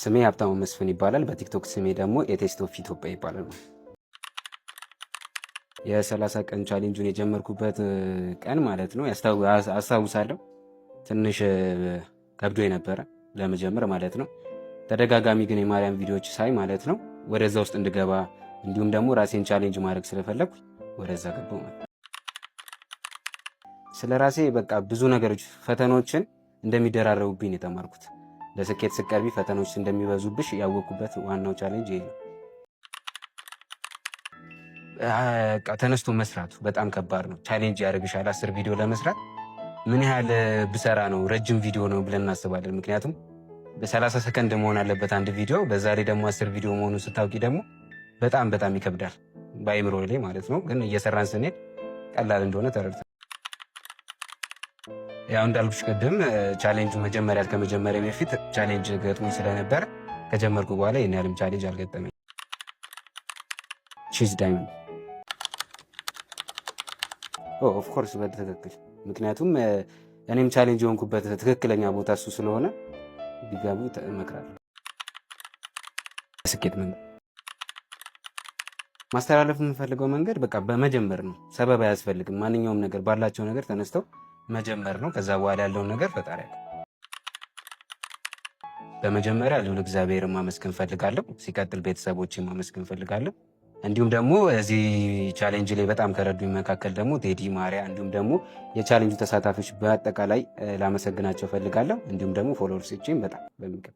ስሜ ሀብታሙ መስፍን ይባላል። በቲክቶክ ስሜ ደግሞ የቴስት ኦፍ ኢትዮጵያ ይባላል። የ30 ቀን ቻሌንጁን የጀመርኩበት ቀን ማለት ነው አስታውሳለሁ። ትንሽ ከብዶ የነበረ ለመጀመር ማለት ነው። ተደጋጋሚ ግን የማርያም ቪዲዮዎች ሳይ ማለት ነው ወደዛ ውስጥ እንድገባ እንዲሁም ደግሞ ራሴን ቻሌንጅ ማድረግ ስለፈለኩ ወደዛ ገባሁ ማለት ነው። ስለ ራሴ በቃ ብዙ ነገሮች ፈተናዎችን እንደሚደራረቡብኝ የተማርኩት። ለስኬት ስትቀርቢ ፈተናዎች እንደሚበዙብሽ ያወቅኩበት ዋናው ቻሌንጅ ይሄ ነው። ተነስቶ መስራቱ በጣም ከባድ ነው። ቻሌንጅ ያደርግሻል። 10 ቪዲዮ ለመስራት ምን ያህል ብሰራ ነው ረጅም ቪዲዮ ነው ብለን እናስባለን። ምክንያቱም በ30 ሰከንድ መሆን አለበት አንድ ቪዲዮ። በዛ ላይ ደግሞ 10 ቪዲዮ መሆኑን ስታውቂ ደግሞ በጣም ይከብዳል በአይምሮ ላይ ማለት ነው። ግን እየሰራን ስንሄድ ቀላል እንደሆነ ተረድተን ያው እንዳልኩሽ ቅድም ቻሌንጁ ከመጀመሪያ በፊት ቻሌንጅ ገጥሞኝ ስለነበረ ከጀመርኩ በኋላ ይህን ያህልም ቻሌንጅ አልገጠመኝ። ቺዝ ዳይመንድ ኦፍኮርስ በትክክል ምክንያቱም እኔም ቻሌንጅ የሆንኩበት ትክክለኛ ቦታ እሱ ስለሆነ ቢገቡ እመክራለሁ። ስኬት መንገድ ማስተላለፍ የምፈልገው መንገድ በቃ በመጀመር ነው። ሰበብ አያስፈልግም። ማንኛውም ነገር ባላቸው ነገር ተነስተው መጀመር ነው። ከዛ በኋላ ያለውን ነገር ፈጣሪ ያውቃል። በመጀመሪያ ልዑል እግዚአብሔር ማመስገን ፈልጋለሁ። ሲቀጥል ቤተሰቦችን ማመስገን ፈልጋለሁ። እንዲሁም ደግሞ እዚህ ቻሌንጅ ላይ በጣም ከረዱኝ መካከል ደግሞ ቴዲ ማሪያ፣ እንዲሁም ደግሞ የቻሌንጁ ተሳታፊዎች በአጠቃላይ ላመሰግናቸው ፈልጋለሁ። እንዲሁም ደግሞ ፎሎወርሶቼን በጣም በሚገባ